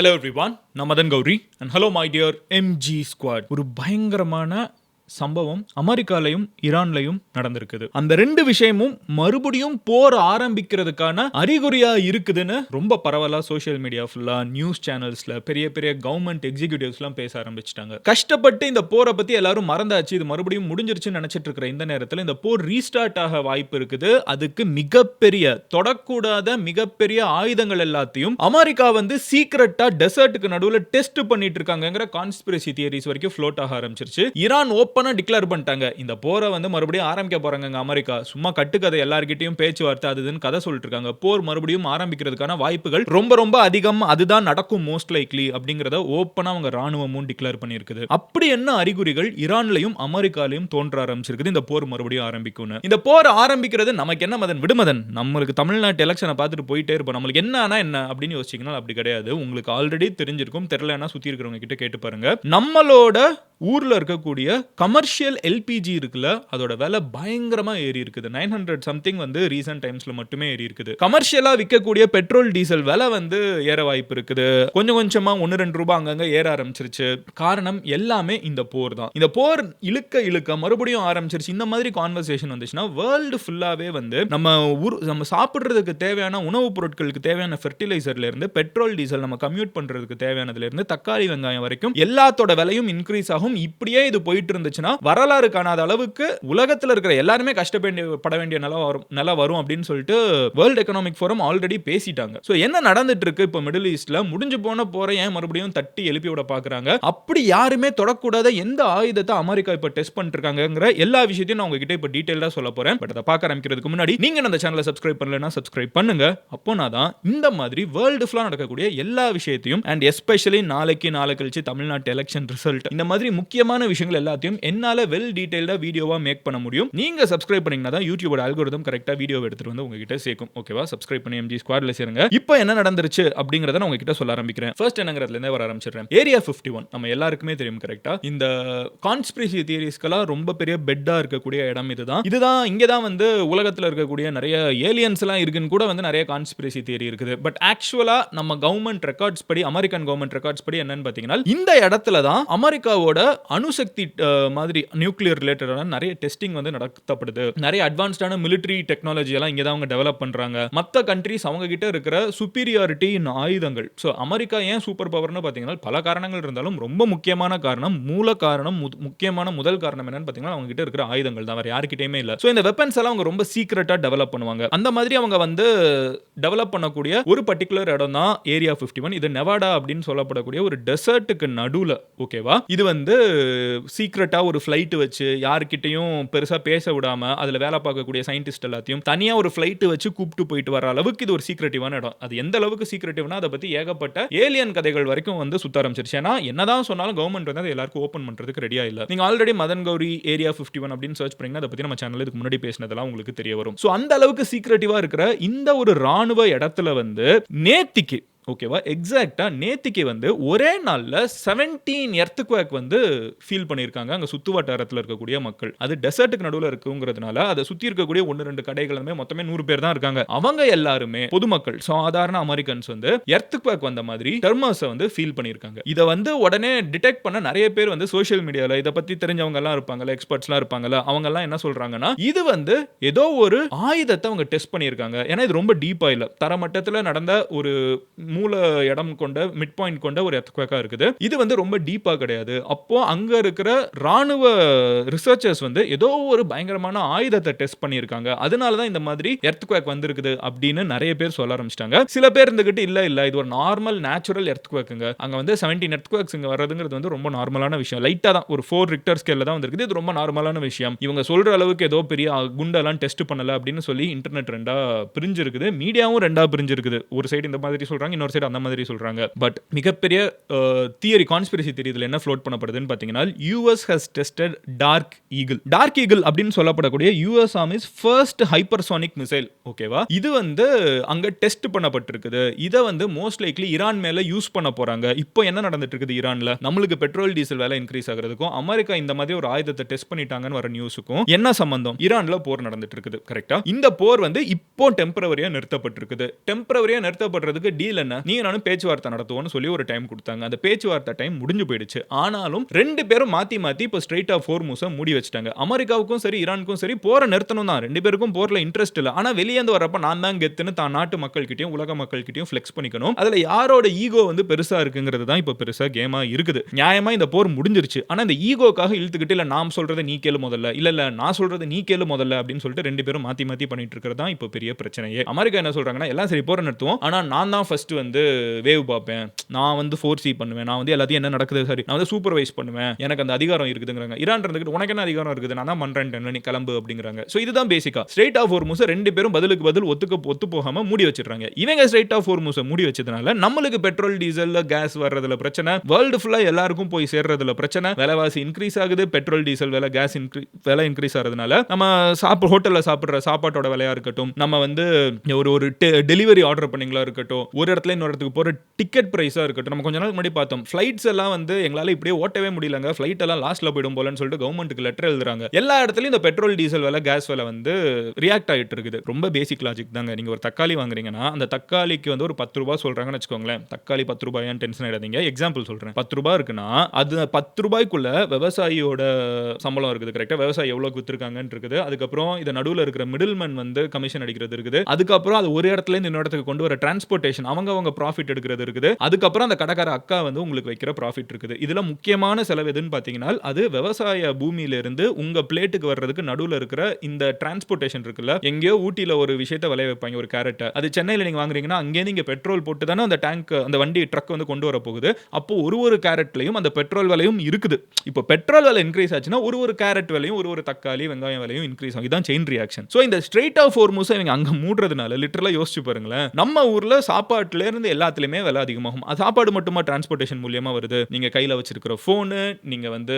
Hello everyone, நான் Madan Gowri and hello my dear MG squad. ஒரு பயங்கரமான சம்பவம் அமெரிக்காலையும் ஈரான்லையும் நடந்திருக்குது. அந்த ரெண்டு விஷயமும் மறுபடியும் போர் ஆரம்பிக்கிறதுக்கான அறிகுறியா இருக்குதுன்னு ரொம்ப பரவலா சோஷியல் மீடியா ஃபுல்லா நியூஸ் சேனல்ஸ்ல பெரிய பெரிய கவர்மெண்ட் எக்ஸிகியூட்டிவ்ஸ்லாம் பேச ஆரம்பிச்சிட்டாங்க. கஷ்டப்பட்டு இந்த போரை பத்தி எல்லாரும் மறந்தாச்சு, இது மறுபடியும் முடிஞ்சிருச்சுன்னு நினைச்சிட்டு இருக்கிற இந்த நேரத்தில் இந்த போர் ரீஸ்டார்ட் ஆக வாய்ப்பு இருக்குது. அதுக்கு மிகப்பெரிய தொடக்கூடாத மிகப்பெரிய ஆயுதங்கள் எல்லாத்தையும் அமெரிக்கா சீக்கிரட்டா டெசர்ட்டுக்கு நடுவில் டெஸ்ட் பண்ணிட்டு இருக்காங்கிற கான்ஸ்பிரசி தியரிஸ் வரைக்கும் ஃப்ளோட் ஆக ஆரம்பிச்சிருச்சு. ஈரான் ஓப்பனா டிக்ளேர் பண்ணிட்டாங்க, இந்த போரை மறுபடியும் ஆரம்பிக்க போறாங்க அமெரிக்கா. சும்மா கட்டுக்கதை, எல்லார்கிட்டயும் பேச்சுவார்த்தை அதுன்னு கதை சொல்லிட்டு இருக்காங்க. போர் மறுபடியும் ஆரம்பிக்கிறதுக்கான வாய்ப்புகள் ரொம்ப ரொம்ப அதிகம், அதுதான் நடக்கும் மோஸ்ட் லைக்லி அப்படிங்கறத ஓப்பனா அவங்க ராணுவமும் டிக்ளேர் பண்ணியிருக்குது. அப்படி என்ன அறிகுறிகள் ஈரான்லையும் அமெரிக்காலையும் தோன்ற ஆரம்பிச்சிருக்குது இந்த போர் மறுபடியும் ஆரம்பிக்கும். இந்த போர் ஆரம்பிக்கிறது நமக்கு என்ன மதன் விடுமதன், நம்மளுக்கு தமிழ்நாட்டு எலெக்ஷனை பார்த்துட்டு போயிட்டே இருப்போம், நம்மளுக்கு என்ன அப்படின்னு யோசிச்சீங்கன்னா அப்படி கிடையாது. உங்களுக்கு ஆல்ரெடி தெரிஞ்சிருக்கும், தெரியலன்னா சுத்தி இருக்கிறவங்க கிட்ட கேட்டு பாருங்க. நம்மளோட ஊர்ல இருக்கக்கூடிய கமர்ஷியல் எல்பிஜி இருக்குல்ல, அதோட விலை பயங்கரமா ஏறி இருக்குது. 900 சம்திங் ரீசன்ட் டைம்ஸ்ல மட்டுமே ஏறி இருக்குது. கமர்ஷியலா விற்கக்கூடிய பெட்ரோல் டீசல் விலை ஏற வாய்ப்பு இருக்குது. கொஞ்சம் கொஞ்சமா 1-2 ரூபாய் அங்கங்க ஏற ஆரம்பிச்சிருச்சு. காரணம் எல்லாமே இந்த போர் தான். இந்த போர் இழுக்க மறுபடியும் ஆரம்பிச்சிருச்சு. இந்த மாதிரி கான்வர்சேஷன் வந்துச்சுன்னா வேர்ல்டு ஃபுல்லாவே நம்ம சாப்பிடுறதுக்கு தேவையான உணவுப் பொருட்களுக்கு தேவையான ஃபெர்டிலைசர்ல இருந்து பெட்ரோல் டீசல் நம்ம கம்யூட் பண்றதுக்கு தேவையானதுல இருந்து தக்காளி வெங்காயம் வரைக்கும் எல்லாத்தோட விலையும் இன்க்ரீஸ் ஆகும். இப்படியே இது போயிட்டு இருந்துச்சுன்னா வரலாறு காணாத அளவுக்கு உலகத்தில் இருக்கிற எல்லாருமே கஷ்டப்பட வேண்டிய நிலை வரும் அப்படின்னு சொல்லிட்டு வேர்ல்ட் எக்கனாமிக் ஃபோரம் ஆல்ரெடி பேசிட்டாங்க. சோ என்ன நடந்துட்டு இருக்கு இப்போ மிடில் ஈஸ்ட்ல? முடிஞ்சு போன போற ஏன் மறுபடியும் தட்டி எழுப்பி விட பாக்குறாங்க? அப்படி யாருமே தொடக்கூடாத எந்த ஆயுதத்தை அமெரிக்கா இப்ப டெஸ்ட் பண்ணிட்டு இருக்காங்கங்கிற எல்லா விஷயத்தையும் நான் உங்ககிட்ட இப்ப டீடைலா சொல்ல போறேன். பட் அதை பார்க்க ஆரம்பிக்கிறதுக்கு முன்னாடி நீங்க அந்த சேனலை சப்ஸ்கிரைப் பண்ணலன்னா சப்ஸ்கிரைப் பண்ணுங்க. அப்போனாதான் இந்த மாதிரி வேர்ல்டு ஃபுல்லா நடக்கக்கூடிய எல்லா விஷயத்தையும் அண்ட் எஸ்பெஷலி நாளை கழிச்சு தமிழ்நாட்டு எலெக்ஷன் ரிசல்ட், இந்த மாதிரி முக்கியமான விஷயங்கள் எல்லாத்தையும் என்னால வெல் டீடைல்டா வீடியோவா மேக் பண்ண முடியும். நீங்க சப்ஸ்கிரைப் பண்ணீங்கன்னா தான் யூடியூபோட அல்கோரிதம் கரெக்ட்டா வீடியோ எடுத்துட்டு உங்ககிட்ட சேர்க்கும். ஓகேவா? சப்ஸ்கிரைப் பண்ணி MG ஸ்குவாட்ல சேருங்க. இப்போ என்ன நடந்துருச்சு அப்படிங்கறத நான் உங்ககிட்ட சொல்ல ஆரம்பிக்கிறேன். ஃபர்ஸ்ட் என்னங்கறதுல இருந்தே வர ஆரம்பிச்சிடுறேன். ஏரியா 51 நம்ம எல்லாருக்குமே தெரியும் கரெக்ட்டா. இந்த கான்ஸ்பிரசி தியரிஸ்க்கெல்லாம் ரொம்ப பெரிய பெட்டா இருக்கக்கூடிய இடம் இதுதான். இங்க தான் உலகத்துல இருக்கக்கூடிய நிறைய ஏலியன்ஸ் எல்லாம் இருக்குன்னு கூட நிறைய கான்ஸ்பிரசி தியரி இருக்குது. பட் ஆக்சுவலா நம்ம கவர்மெண்ட் ரெக்கார்ட்ஸ் படி, அமெரிக்கன் கவர்மெண்ட் ரெக்கார்ட்ஸ் படி என்னன்னு பாத்தீங்கன்னா இந்த இடத்துல தான் அமெரிக்காவோட அணுசக்தி மாதிரி நியூக்ளியர் ரிலேட்டடான நிறைய டெஸ்டிங் நடத்தப்படுது. நிறைய அட்வான்ஸ்டான மிலிட்டரி டெக்னாலஜி எல்லாம் இங்க தான் அவங்க டெவலப் பண்றாங்க. மத்த கண்ட்ரீஸ் அவங்க கிட்ட இருக்கிற சுப்பீரியாரிட்டி இன் ஆயுதங்கள். சோ அமெரிக்கா ஏன் சூப்பர் பவர்னு பாத்தீங்கன்னா பல காரணங்கள் இருந்தாலும் ரொம்ப முக்கியமான காரணம், முக்கியமான முதல் காரணம் என்னன்னு பாத்தீங்கன்னா அவங்க கிட்ட இருக்கிற ஆயுதங்கள் தான், வேற யார்கிட்டயுமே இல்ல. சோ இந்த வெப்பன்ஸ் எல்லாம் அவங்க ரொம்ப சீக்ரெட்டா டெவலப் பண்ணுவாங்க. அந்த மாதிரி அவங்க டெவலப் பண்ணக்கூடிய ஒரு பர்టిక్యులர் இடம் தான் ஏரியா 51. இது நெவாடா அப்படின்னு சொல்லப்படக்கூடிய ஒரு டெசர்ட்டுக்கு நடுவுல. ஓகேவா? இது சீக்ரெட்டா ஒரு ஃப்ளைட் வச்சு யார்கிட்டயும் பெருசா பேச விடாம அதுல வேலை பார்க்கக்கூடிய சயின்டிஸ்ட் எல்லாத்தையும் தனியா ஒரு ஃப்ளைட் வச்சு கூப்பிட்டு போயிட்டு வர அளவுக்கு இது ஒரு சீக்ரெட்டிவான இடம். அது எந்த அளவுக்கு சீக்ரெட்டிவ்னா அதை பத்தி ஏகப்பட்ட ஏலியன் கதைகள் வரைக்கும் சுத்த ஆரம்பிச்சிருச்சு. ஏன்னா என்னதான் சொன்னாலும் கவர்மெண்ட் அது எல்லாருக்கும் ஓபன் பண்றதுக்கு ரெடியா இல்ல. நீங்க ஆல்ரெடி மதன் கௌரி ஏரியா 51 அப்படின்னு சர்ச் பண்ணீங்கன்னா அதை பத்தி நம்ம சேனல்ல இதுக்கு முன்னாடி பேசினதெல்லாம் உங்களுக்கு தெரிய வரும். சோ அந்த அளவுக்கு சீக்ரெட்டிவா இருக்கிற இந்த ஒரு ராணுவ இடத்துல நேத்திக்கு, ஓகேவா, எக்ஸாக்ட்டா நேத்திக்கு ஒரே நாள்ல 17 எர்த்குவேக் ஃபீல் பண்ணிருக்காங்க அங்க சுத்துவட்டாரத்துல இருக்கக்கூடிய மக்கள். அது டெசர்ட்டுக்கு நடுவுல இருக்குங்கிறதுனால அதை சுத்தி இருக்கக்கூடிய 1-2 கடைகளுமே மொத்தமே 100 பேர் தான் இருக்காங்க. அவங்க எல்லாருமே பொதுமக்கள், சாதாரண அமெரிக்கன்ஸ் எர்த்குவேக் வந்த மாதிரி டெர்மர்ஸ் ஃபீல் பண்ணிருக்காங்க. இத உடனே டிடெக்ட் பண்ண நிறைய பேர் சோஷியல் மீடியால இத பத்தி தெரிஞ்சவங்க எல்லாம் இருப்பாங்கல்ல, எக்ஸ்பர்ட்ஸ்லாம் இருப்பாங்கல்ல, அவங்க எல்லாம் என்ன சொல்றாங்கன்னா இது ஏதோ ஒரு ஆயுதத்தை அவங்க டெஸ்ட் பண்ணிருக்காங்க. ஏன்னா இது ரொம்ப டீப்பா இல்ல, தரமட்டத்துல நடந்த ஒரு மூல இடம் கொண்ட மிட் பாயிண்ட் கொண்ட ஒரு எர்த்குவேக்கா இருக்குது. இது ரொம்ப டீப்பா கிடையாது. அப்போ அங்க இருக்கிற ராணுவ ரிசர்ச்சர்ஸ் ஏதோ ஒரு பயங்கரமான ஆயுதத்தை டெஸ்ட் பண்ணிருக்காங்க. அதனால தான் இந்த மாதிரி எர்த்குவேக் வந்திருக்குது அப்படின்னு நிறைய பேர் சொல்ல ஆரம்பிச்சிட்டாங்க. சில பேர் இருந்துகிட்டு இல்ல இது ஒரு நார்மல் நேச்சுரல் எர்த்குவேக்குங்க, அங்க 17 எர்த்குவேக்ஸ் இங்க வர்றதுங்கிறது ரொம்ப நார்மலான விஷயம். லைட்டா தான் ஒரு 4 ரிக்டர் ஸ்கேல்ல தான் வந்திருக்குது. இது ரொம்ப நார்மலான விஷயம். இவங்க சொல்ற அளவுக்கு ஏதோ பெரிய குண்டெல்லாம் டெஸ்ட் பண்ணல அப்படின்னு சொல்லி இன்டர்நெட் ரெண்டா பிரிஞ்சிருக்குது. மீடியாவும் ரெண்டா பிரிஞ்சிருக்குது. ஒரு சைடு இந்த மாதிரி சொல்றாங்க, இன்னொரு சைடு அந்த மாதிரி சொல்றாங்க. பட் மிகப்பெரிய தியரி, கான்ஸ்பிரசி தியரி இதுல என்ன ஃப்ளோட் பண்ணப்படுதுன்னு பாத்தீங்கன்னா US has tested dark eagle அப்படின்னு சொல்லப்படக்கூடிய US army's first hypersonic missile. ஓகேவா? இது அங்க டெஸ்ட் பண்ணப்பட்டிருக்குது. இத மோஸ்ட் லைக்லி ஈரான் மேல யூஸ் பண்ண போறாங்க. இப்போ என்ன நடந்துட்டு இருக்குது ஈரான்ல? நம்மளுக்கு பெட்ரோல் டீசல் விலை இன்க்ரீஸ் ஆகிறதுக்கும் அமெரிக்கா இந்த மாதிரி ஒரு ஆயுதத்தை டெஸ்ட் பண்ணிட்டாங்கன்னு வர நியூஸுக்கும் என்ன சம்பந்தம்? ஈரான்ல போர் நடந்துட்டு இருக்குது. கரெக்ட்டா? இந்த போர் இப்போ டெம்பரவரியா நிறுத்தப்பட்டிருக்குது. டெம்பரவரியா நிறுத்தப்படுறதுக்கு டீல் என்ன? என்ன, நீங்க நானும் பேச்சுவார்த்தை நடத்துவோம்னு சொல்லி ஒரு டைம் கொடுத்தாங்க. அந்த பேச்சுவார்த்தை டைம் முடிஞ்சு போயிடுச்சு. ஆனாலும் 2 பேரும் மாத்தி மாத்தி இப்போ ஸ்ட்ரெய்ட் ஆஃப் ஹோர்முஸை மூடி வச்சுட்டாங்க. அமெரிக்காவுக்கும் சரி ஈரானுக்கும் சரி போரை நிறுத்தணும் தான். 2 பேருக்கும் போர்ல இன்ட்ரெஸ்ட் இல்ல. ஆனா வெளியேந்து வரப்ப நான் தான் கெத்துன்னு தான் நாட்டு மக்கள்கிட்டயும் உலக மக்கள்கிட்டயும் ஃப்ளெக்ஸ் பண்ணிக்கணும். அதுல யாரோட ஈகோ வந்து பெருசா இருக்குங்கிறது தான் இப்போ பெருசா கேமா இருக்குது. நியாயமா இந்த போர் முடிஞ்சிருச்சு. ஆனா இந்த ஈகோக்காக இழுத்துக்கிட்டு இல்ல நான் சொல்றதை நீ கேளு முதல்ல, இல்ல நான் சொல்றதை நீ கேளு முதல்ல அப்படின்னு சொல்லிட்டு 2 பேரும் மாத்தி மாத்தி பண்ணிட்டு இருக்கிறது தான் இப்போ பெரிய பிரச்சனையே. அமெரிக்கா என்ன சொல்றாங்கன்னா, எல்லாம் சரி போரை நிறுத்துவோம், ஆனா நான் தான் ஃபர்ஸ்ட் வந்து வேவ் பார்ப்பேன், நான் வந்து 4C பண்ணுவேன், நான் வந்து எல்லாத்தையும் என்ன நடக்குது சரி நான் வந்து சூப்பர்வைஸ் பண்ணுவேன், எனக்கு அந்த அதிகாரம் இருக்குதுங்கிறாங்க. ஈரான் இருந்துகிட்டு உனக்கு என்ன அதிகாரம் இருக்குது, நான் தான் பண்றேன், நீ கிளம்பு அப்படிங்கிறாங்க. சோ இதுதான் பேசிக்கா ஸ்ட்ரெய்ட் ஆஃப் ஹோர்முஸ் 2 பேரும் பதிலுக்கு பதில் ஒத்து போகாம மூடி வச்சிடுறாங்க. இவங்க ஸ்ட்ரெய்ட் ஆஃப் ஹோர்முஸை மூடி வச்சதுனால நம்மளுக்கு பெட்ரோல் டீசல் கேஸ் வர்றதுல பிரச்சனை, வேர்ல்டு ஃபுல்லா எல்லாருக்கும் போய் சேர்றதுல பிரச்சனை, விலைவாசி இன்க்ரீஸ் ஆகுது, பெட்ரோல் டீசல் விலை கேஸ் விலை இன்க்ரீஸ் ஆகிறதுனால நம்ம ஹோட்டல்ல சாப்பிடுற சாப்பாட்டோட விலையா இருக்கட்டும், நம்ம வந்து ஒரு டெலிவரி ஆர்டர் பண்ணீங்களா இருக்கட்டும், ஒரு இடத்துல இன்னொரு இடத்துக்கு போற டிக்கெட் பிரைஸா இருக்கட்டும், நம்ம கொஞ்ச நாள் முன்னாடி பார்த்தோம் ஃபிளைட்ஸ் எல்லாம் வந்து எங்களால இப்படியே ஓட்டவே முடியலங்க, ஃபிளைட் எல்லாம் லாஸ்ட்ல போயிடும் போலன்னு சொல்லிட்டு கவர்மெண்ட்டுக்கு லெட்டர் எழுதுறாங்க. எல்லா இடத்துலயும் இந்த பெட்ரோல் டீசல் விலை கேஸ் விலை வந்து ரியாக்ட் ஆகிட்டு இருக்குது. ரொம்ப பேசிக் லாஜிக் தாங்க. நீங்க ஒரு தக்காளி வாங்குறீங்கன்னா அந்த தக்காளிக்கு வந்து ஒரு 10 ரூபாய் சொல்றாங்கன்னு வச்சுக்கோங்களேன். தக்காளி 10 ரூபாயான்னு டென்ஷன் ஆயிடாதீங்க. எக்ஸாம்பிள் சொல்றேன். 10 ரூபாய் இருக்குன்னா அது 10 ரூபாய்க்குள்ள விவசாயியோட சம்பளம் இருக்குது. கரெக்டா விவசாயி எவ்வளவு வித்துருக்காங்கன்னு இருக்குது. அதுக்கப்புறம் இத நடுவுல இருக்கிற மிடில்மேன் வந்து கமிஷன் அடிக்கிறது இருக்குது. அதுக்கப்புறம் அது ஒரு இடத்துல இருந்து இன்னொரு இடத்துக்கு கொண்டு வர டிரான்ஸ்போர்ட்டேஷன் அவங்க ப்ராஃபிட் எடுக்கிறது இருக்குது. அதுக்கப்புறம் அந்த கடைக்கார அக்கா வந்து உங்களுக்கு வைக்கிற ப்ராஃபிட் இருக்குது. இதுல முக்கியமான செலவு எதுன்னு பாத்தீங்கன்னா அது விவசாய பூமியில இருந்து உங்க பிளேட்டுக்கு வர்றதுக்கு நடுவுல இருக்கிற இந்த டிரான்ஸ்போர்ட்டேஷன் இருக்குல்ல. எங்கேயோ ஊட்டில ஒரு விஷயத்தை விளைய வைப்பாங்க, ஒரு கேரட். அது சென்னையில நீங்க வாங்குறீங்கன்னா அங்கே நீங்க பெட்ரோல் போட்டு தானே அந்த டேங்க் அந்த வண்டி ட்ரக் வந்து கொண்டு வர போகுது. அப்போ ஒரு கேரட்லயும் அந்த பெட்ரோல் விலையும் இருக்குது. இப்போ பெட்ரோல் விலை இன்க்ரீஸ் ஆச்சுன்னா ஒரு கேரட் விலையும் ஒரு தக்காளி வெங்காயம் விலையும் இன்க்ரீஸ் ஆகும். இதான் செயின் ரியாக்ஷன். சோ இந்த ஸ்ட்ரெய்ட் ஆஃப் ஹோர்முஸ் இவங்க அங்க மூடுறதுனால லிட்டரலா யோசிச்சு பாருங்களேன். நம்ம ஊர்ல சாப்பாட்டுல இருந்து எல்லாத்துலயுமே விலை அதிகமாகும். அது சாப்பாடு மட்டுமா டிரான்ஸ்போர்ட்டேஷன் மூலமா வருது. நீங்க கையில வச்சிருக்கிற போனு, நீங்க வந்து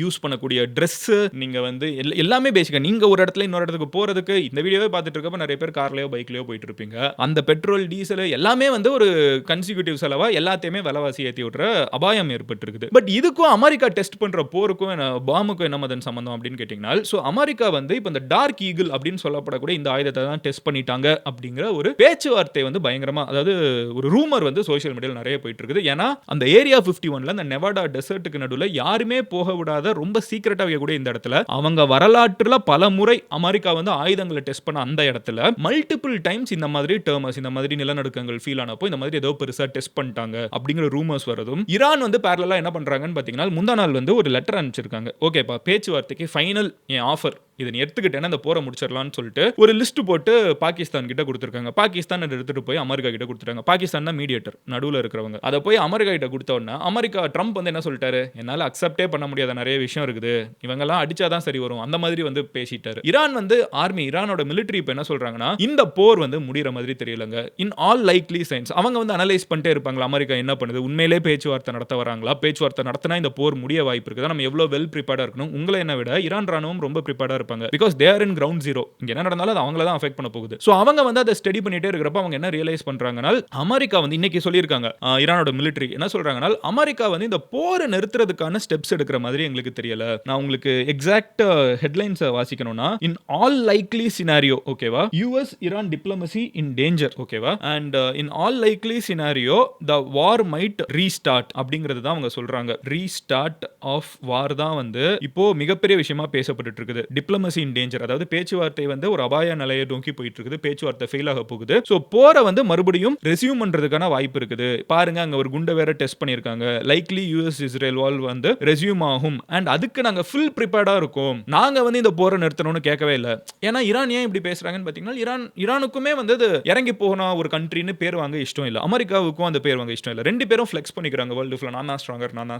யூஸ் பண்ணக்கூடிய Dress, நீங்க வந்து எல்லாமே பேசிக்கா நீங்க ஒரு இடத்துல இன்னொரு இடத்துக்கு போறதுக்கு இந்த வீடியோவே பார்த்துட்டு இருக்கப்ப நிறைய பேர் கார்லயோ பைக்லயோ போயிட்டு இருப்பீங்க. அந்த பெட்ரோல் டீசல் எல்லாமே வந்து ஒரு கன்சிக்யூட்டிவ் செலவா எல்லாத்தையுமே விலைவாசி ஏத்தி விடுற அபாயம் ஏற்பட்டு இருக்குது. பட் இதுக்கும் அமெரிக்கா டெஸ்ட் பண்ற போருக்கும் பாமுக்கும் என்ன மதன் சம்பந்தம் அப்படின்னு கேட்டீங்கன்னா, சோ அமெரிக்கா வந்து இப்ப இந்த டார்க் ஈகிள் அப்படின்னு சொல்லப்படக்கூடிய இந்த ஆயுதத்தை தான் டெஸ்ட் பண்ணிட்டாங்க அப்படிங்கிற ஒரு பேச்சுவார்த்தை வந்து பயங்கரமா, அதாவது ஒரு ரூமர் வந்து சோஷியல் மீடியால நிறைய போயிட்டு இருக்குது. ஏன்னா அந்த ஏரியா 51ல அந்த நெவாடா டெசர்ட்டுக்கு நடுவுல யாருமே போக விடாத ரொம்ப சீக்கிரட்டா வைக்கக்கூடிய இந்த இடத்துல அவங்க வரலாற்றுல பல முறை அமெரிக்கா வந்து ஆயுதங்களை டெஸ்ட் பண்ண அந்த இடத்துல மல்டிபிள் டைம்ஸ் இந்த மாதிரி டர்மஸ், இந்த மாதிரி நிலநடுக்கங்கள் ஃபீல் ஆனப்போ இந்த மாதிரி ஏதோ பெருசா டெஸ்ட் பண்ணிட்டாங்க அப்படிங்கிற ரூமர்ஸ் வரதும் ஈரான் வந்து பேரலலா என்ன பண்றாங்கன்னு பாத்தீங்கன்னா முந்தா நாள் வந்து ஒரு லெட்டர் அனுப்பிச்சிருக்காங்க. ஓகேப்பா பேச்சுவார்த்தைக்கு ஃபைனல் என் ஆஃபர் இதை நீ எடுத்துக்கிட்டேன்னா இந்த போரை முடிச்சிடலாம்னு சொல்லிட்டு ஒரு லிஸ்ட் போட்டு பாகிஸ்தான் கிட்ட கொடுத்துருக்காங்க. பாகிஸ்தான் எடுத்துட்டு போய் அமெரிக்கா கிட்ட கொடுத்துட்டாங்க. பாகிஸ்தான் தான் மீடியேட்டர், நடுவில் இருக்கிறவங்க. அதை போய் அமெரிக்கா கிட்ட கொடுத்த உடனே அமெரிக்கா ட்ரம்ப் வந்து என்ன சொல்லிட்டாரு, என்னால அக்செப்டே பண்ண முடியாத நிறைய விஷயம் இருக்குது, இவங்கெல்லாம் அடிச்சாதான் சரி வரும், அந்த மாதிரி வந்து பேசிட்டாரு. ஈரான் வந்து ஆர்மி, ஈரானோட மிலிட்டரி இப்ப என்ன சொல்றாங்கன்னா இந்த போர் வந்து முடிகிற மாதிரி தெரியலங்க. இன் ஆல் லைக்லி சைன்ஸ் அவங்க வந்து அனலைஸ் பண்ணிட்டே இருப்பாங்களா அமெரிக்கா என்ன பண்ணுது, உண்மையிலே பேச்சுவார்த்தை நடத்த வராங்களா, பேச்சுவார்த்தை நடத்தினா இந்த போர் முடிய வாய்ப்பு இருக்குதா, நம்ம எவ்வளவு வெல் ப்ரிப்பேர்டா இருக்கணும். உங்களை என்ன விட ஈரான் ராணுவம் ரொம்ப ப்ரிப்பேர்டா இருப்பாங்க. Because they are in ground zero. இங்க என்ன நடந்தாலும் அது அவங்கள தான் அஃபெக்ட் பண்ண போகுது. சோ அவங்க வந்து அதை ஸ்டடி பண்ணிட்டே இருக்கிறப்ப அவங்க என்ன ரியலைஸ் பண்றாங்கன்னா, அமெரிக்கா வந்து இன்னைக்கு சொல்லியிருக்காங்க, ஈரானோட மிலிட்டரி என்ன சொல்றாங்கன்னா, அமெரிக்கா வந்து இந்த போரை நிறுத்துறதுக்கான ஸ்டெப்ஸ் எடுக்கிற மாதிரி எங்களுக்கு தெரியல. நான் உங்களுக்கு எக்ஸாக்ட் ஹெட்லைன்ஸ் வாசிக்கணும்னா, இன் ஆல் லைக்லி சினாரியோ, ஓகேவா, US Iran diplomacy in danger, ஓகேவா, and in all likely scenario the war might restart அப்படிங்கிறது தான் அவங்க சொல்றாங்க. ரீஸ்டார்ட் ஆஃப் வார் தான் வந்து இப்போ மிகப்பெரிய விஷயமா பேசப்பட்டு இருக்குது. டிப்ளமசி இன் டேஞ்சர், அதாவது பேச்சுவார்த்தை வந்து ஒரு அபாய நிலையை நோக்கி போயிட்டு இருக்குது, பேச்சுவார்த்தை ஃபெயில் ஆக போகுது. சோ போரை வந்து மறுபடியும் ரெஸ்யூம் பண்றதுக்கான வாய்ப்பு இருக்குது. பாருங்க அங்க ஒரு குண்டை வேற டெஸ்ட் பண்ணிருக்காங்க. லைக்லி யுஎஸ் இஸ்ரேல் வார் வந்து ரெஸ்யூம் ஆகும் அண்ட் அதுக்கு நாங்க ஃபுல் ப்ரிப்பேர்டா இருக்கோம். நாங்க வந்து இந்த போரை நிறுத்தணும்னு கேட்கவே இல்லை. ஏன்னா ஈரான் ஏன் இப்படி பேசுறாங்கன்னு பாத்தீங்கன்னா, ஈரானுக்குமே வந்து இறங்கி போகணும் ஒரு கண்ட்ரின்னு பேர் வாங்க இஷ்டம் இல்லை, அமெரிக்காவுக்கும் அந்த பேர் வாங்க இஷ்டம் இல்லை. ரெண்டு பேரும் ஃபிளெக்ஸ் பண்ணிக்கிறாங்க வேர்ல்டு ஃபுல்லா, நான் தான்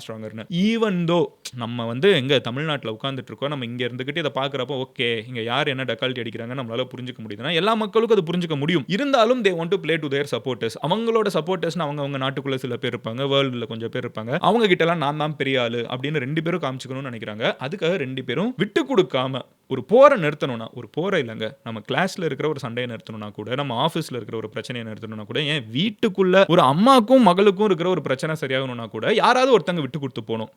ஸ்ட்ராங்கர்னு. ஈவன் தோ நம்ம வந்து எங்க தமிழ்நாட்டில் உட்கார்ந்துட்டு இருக்கோம், நம்ம இங்க இருந்துகிட்டு இதை பாக்குறப்போ ஓகே இங்க யார் என்ன டக்கால்ட்டி அடிக்கிறாங்க நம்மளால புரிஞ்சுக்க முடியுதுன்னா எல்லா மக்களுக்கும் அது புரிஞ்சுக்க முடியும். இருந்தாலும் they want to play to their supporters. அவங்களோட சப்போர்ட்டர்ஸ் அவங்க நாட்டுக்குள்ள சில பேர் இருப்பாங்க, வேர்ல்டுல கொஞ்சம் பேர் இருப்பாங்க. அவங்க கிட்ட எல்லாம் நான் தான் பெரிய ஆளு அப்படின்னு ரெண்டு பேரும் காமிச்சுக்கணும்னு நினைக்கிறாங்க. அதுக்காக ரெண்டு பேரும் விட்டு கொடுக்காம ஒரு போரை நிறுத்தணும்னா, ஒரு போரை இல்லைங்க, நம்ம கிளாஸ்ல இருக்கிற ஒரு சண்டையை நிறுத்தணும்னா கூட, நம்ம ஆஃபீஸ்ல இருக்கிற ஒரு பிரச்சனையை நிறுத்தணும்னா கூட, ஏன் வீட்டுக்குள்ள ஒரு அம்மாக்கும் மகளுக்கும் இருக்கிற ஒரு பிரச்சனை சரியாகணும்னா கூட யாராவது ஒருத்தங்க விட்டு கொடுத்து போகணும்.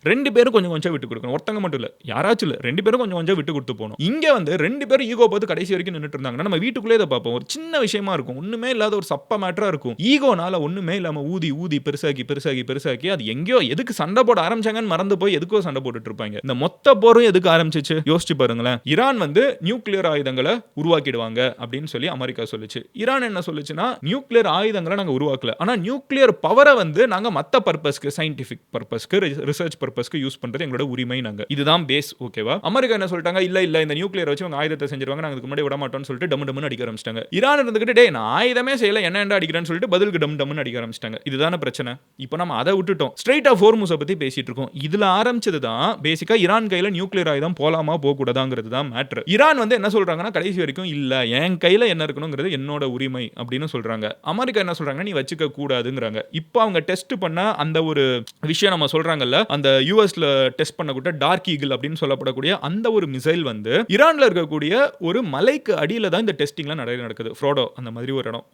2 பேரும் கொஞ்சம் கொஞ்சம் விட்டு கொடுக்கணும். ஒருத்தங்க மட்டும் இல்ல, யாராச்சும் இல்ல, 2 பேரும் கொஞ்சம் கொஞ்சம் விட்டு கொடுத்து போணும். இங்க வந்து 2 பேரும் ஈகோ பார்த்து கடைசி வரைக்கும் நின்னுட்டு இருந்தாங்கன்னா நம்ம வீட்டுக்குள்ளே இதை பார்ப்போம். ஒரு சின்ன விஷயமா இருக்கும், ஒண்ணுமே இல்லாத ஒரு சப்ப மேட்டரா இருக்கும். ஈகோனால ஒண்ணுமே இல்லாம ஊதி ஊதி பெருசாக்கி அது எங்கேயோ எதுக்கு சண்டை போட ஆரம்பிச்சாங்கன்னு மறந்து போய் எதுக்கோ சண்டை போட்டுட்டு இருப்பாங்க. இந்த மொத்த போரும் எதுக்கு ஆரம்பிச்சிச்சு யோசிச்சு பாருங்களேன். ஈரான் வந்து நியூக்ளியர் ஆயுதங்களை உருவாக்கிடுவாங்க அப்படின்னு சொல்லி அமெரிக்கா சொல்லுச்சு. ஈரான் என்ன சொல்லுச்சுன்னா, நியூக்ளியர் ஆயுதங்களை நாங்க உருவாக்கல, ஆனா நியூக்ளியர் பவரை வந்து நாங்க மத்த பர்பஸ்க்கு, சயின்டிபிக் பர்பஸ்க்கு, ரிசர்ச் பர்பஸ்க்கு யூஸ் பண்றது எங்களோட உரிமை. நாங்க இதுதான் பேஸ். ஓகேவா? அமெரிக்கா என்ன சொல்லிட்டாங்க, இல்ல இந்த நியூக்ளியர் வச்சு அவங்க ஆயுதத்தை செஞ்சிருவாங்க, நாங்க இதுக்கு முன்னாடி விட மாட்டோம்னு சொல்லிட்டு டம்னு அடிக்க ஆரம்பிச்சிட்டாங்க. ஈரான் இருந்துகிட்டு டேய் நான் ஆயுதமே செய்யல, என்ன அடிக்கிறேன்னு சொல்லிட்டு பதிலுக்கு டம்னு அடிக்க ஆரம்பிச்சிட்டாங்க. இதுதான பிரச்சனை. இப்போ நம்ம அதை விட்டுட்டோம், ஸ்ட்ரைட் ஆஃப் ஹோர்முஸை பத்தி பேசிட்டு இருக்கோம். இதுல ஆரம்பிச்சது தான் பேசிக்கா ஈரான் கையில நியூக்ளியர் ஆயுதம் போலாமா போக கூடாதாங்கிறது தான் மேட்டர். ஈரான் வந்து என்ன சொல்றாங்கன்னா, கடைசி வரைக்கும் இல்ல என் கையில என்ன இருக்கணுங்கிறது என்னோட உரிமை அப்படின்னு சொல்றாங்க. அமெரிக்கா என்ன சொல்றாங்கன்னா, நீ வச்சுக்க கூடாதுங்கிறாங்க. இப்போ அவங்க டெஸ்ட் பண்ண அந்த ஒரு விஷயம் நம்ம சொல்றாங்கல்ல, அந்த யூஎஸ்ல டெஸ்ட் பண்ணக்கூடிய டார்க் ஈகிள் அப்படின்னு சொல்லப்படக்கூடிய அந்த ஒரு மிசைல் வந்து ஈரான்ல இருக்கக்கூடிய ஒரு மலைக்கு அடியில தான் இந்த டெஸ்டிங்லாம் நடக்குது. ஃப்ரோடோ அந்த மாதிரி ஒரு இடம்,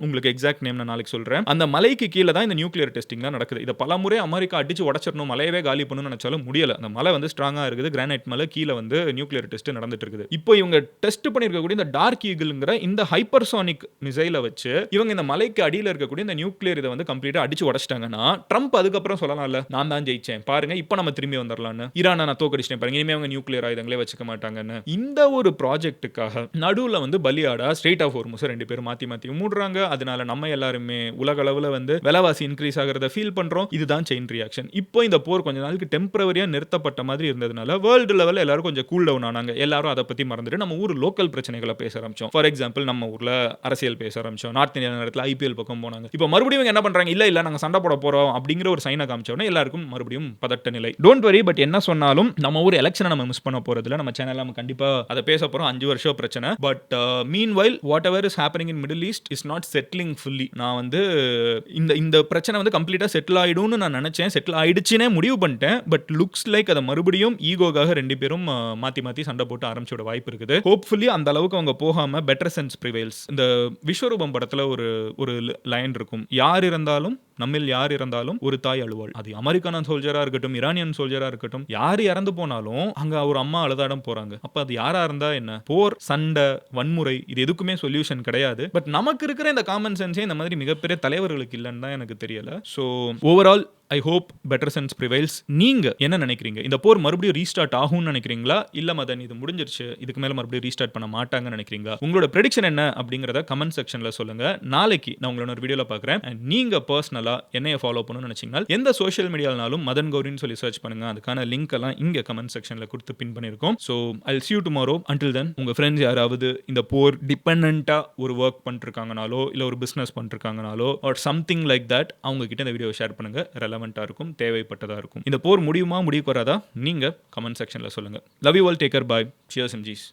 உங்களுக்கு எக்ஸாக்ட் நேம் நான் நாளைக்கு சொல்றேன். அந்த மலைக்கு கீழே தான் இந்த நியூக்ளியர் டெஸ்டிங்லாம் நடக்குது. இதை பல முறை அமெரிக்கா அடிச்சு உடைச்சிடணும், மலையவே காலி பண்ணணும்னு நினைச்சாலும் முடியல. அந்த மலை வந்து ஸ்ட்ராங்கா இருக்குது, கிரானைட் மலை, கீழே வந்து நியூக்ளியர் டெஸ்ட் நடந்துட்டு இருக்குது. இப்போ இவங்க டெஸ்ட் பண்ணிருக்கக்கூடிய இந்த டார்க் ஈகிள்ங்கிற இந்த ஹைப்பர்சோனிக் மிசைலை வச்சு இவங்க இந்த மலைக்கு அடியில் இருக்கக்கூடிய இந்த நியூக்ளியர் இதை வந்து கம்ப்ளீட்டா அடிச்சு உடைச்சிட்டாங்கன்னா, ட்ரம்ப் அதுக்கப்புறம் சொல்லலாம்ல, நான் தான் ஜெயிச்சேன் பாருங்க, இப்போ நம்ம திரும்பி வந்துடலாம்னு, ஈரானை நான் தோக்கடிச்சிட்டேன் பாருங்க, இனிமே அவங்க நியூக்ளியர் ஆயுதங்களே வச்சுக்க மாட்டாங்கன்னு. இந்த ஒரு ப்ராஜெக்ட்டுக்காக நடுவில் வந்து பலியாடா ஸ்ட்ரெயிட் ஆஃப் ஹோர்முஸ் 2 பேரும் மாத்தி மூடுறாங்க. அதனால நம்ம எல்லாருமே உலக அளவில் வந்து விலைவாசி இன்க்ரீஸ் ஆகிறத ஃபீல் பண்றோம். இதுதான் செயின் ரியாக்ஷன். இப்போ இந்த போர் கொஞ்ச நாளுக்கு டெம்பரவரியா நிறுத்தப்பட்ட மாதிரி இருந்ததுனால வேர்ல்டு லெவலில் எல்லாரும் கொஞ்சம் கூல் டவுன் ஆனாங்க. எல்லாரும் அதை பத்தி மறந்துட்டு நம்ம ஊர் லோக்கல் பிரச்சனைகளை பேச ஆரம்பிச்சோம். ஃபார் எக்ஸாம்பிள் நம்ம ஊர்ல அரசியல் பேச ஆரம்பிச்சோம். நார்த் இந்தியா நேரத்தில் ஐபிஎல் பக்கம் போனாங்க. இப்போ மறுபடியும் என்ன பண்றாங்க, இல்ல நாங்க சண்டை போட போறோம் அப்படிங்கிற ஒரு சைனை காமிச்சோன்னா எல்லாருக்கும் மறுபடியும் பதட்ட நிலை. டோன்ட் வரி, பட் என்ன சொன்னாலும் நம்ம ஊர் எலெக்ஷனை நம்ம மிஸ் பண்ண போறதில்ல. நம்ம சேனல்ல நம்ம கண்டிப்பா அதை பேச போறோம். 5 வருஷம் பிரச்சனை. But meanwhile whatever is happening in Middle East is not settling fully. நான் வந்து இந்த பிரச்சனை வந்து கம்ப்ளீட்டா செட்டில் ஆயிடும்னு நான் நினைச்சேன், செட்டில் ஆயிடுச்சுனே முடிவு பண்ணிட்டேன். பட் லுக்ஸ் லைக் அதை மறுபடியும் ஈகோகாக 2 பேரும் மாத்தி சண்டை போட்டு ஆரம்பிச்சோட வாய்ப்பு இருக்குது. ஹோப்ஃபுல்லி அந்த அளவுக்கு அவங்க போகாம பெட்டர் சென்ஸ் ப்ரிவைல்ஸ். இந்த விஸ்வரூபம் படத்துல ஒரு லைன் இருக்கும், யார் இருந்தாலும் நம்மில் யார் இறந்தாலும் ஒரு தாய் அழுவாள். அது அமெரிக்கான சோல்ஜரா இருக்கட்டும், ஈரானியன் சோல்ஜரா இருக்கட்டும், யார் இறந்து போனாலும் அங்க ஒரு அம்மா அழுதாடம் போறாங்க. அப்ப அது யாரா இருந்தா என்ன, போர், சண்டை, வன்முறை இது எதுக்குமே சொல்யூஷன் கிடையாது. பட் நமக்கு இருக்கிற இந்த காமன் சென்ஸே இந்த மாதிரி மிகப்பெரிய தலைவர்களுக்கு இல்லைன்னு தான் எனக்கு தெரியல. So overall I hope better sense prevails. நீங்க என்ன நினைக்கிறீங்க, இந்த போர் மறுபடியும் ரீஸ்டார்ட் ஆகும்னு நினைக்கிறீங்களா, இல்ல மதன் இது முடிஞ்சிருச்சு இதுக்கு மேல மறுபடியும் ரீஸ்டார்ட் பண்ண மாட்டாங்கன்னு நினைக்கிறீங்களா? உங்களோட ப்ரெடிக்ஷன் என்ன அப்படிங்கறத கமெண்ட் செக்ஷன்ல சொல்லுங்க. நாளைக்கு நான் உங்களோட ஒரு வீடியோல பார்க்குறேன். நீங்க பர்சனலா என்னைய ஃபாலோ பண்ணணும்னு நினைச்சீங்கன்னா எந்த சோஷியல் மீடியானாலும் மதன் கௌரின்னு சொல்லி சர்ச் பண்ணுங்க. அதுக்கான லிங்க் எல்லாம் இங்க கமெண்ட் செக்ஷன்ல கொடுத்து பின் பண்ணிருக்கோம். So I see you tomorrow. until then உங்க ஃப்ரெண்ட்ஸ் யாராவது இந்த போர் டிபெண்டா ஒரு ஒர்க் பண்ணிட்டு இருக்காங்கனாலோ இல்ல ஒரு பிசினஸ் பண்ணிட்டு இருக்காங்கனாலோ ஆர் சம்திங் லைக் தட் அவங்க கிட்ட இந்த வீடியோ ஷேர் பண்ணுங்க. ரெலவெண்டா இருக்கும், தேவைப்பட்டதா இருக்கும். இந்த போர் முடியுமா முடிவுக்கு வராதா நீங்க கமெண்ட் செக்ஷன்ல சொல்லுங்க. Love you all, take care, bye, cheers எம்ஜிஸ்.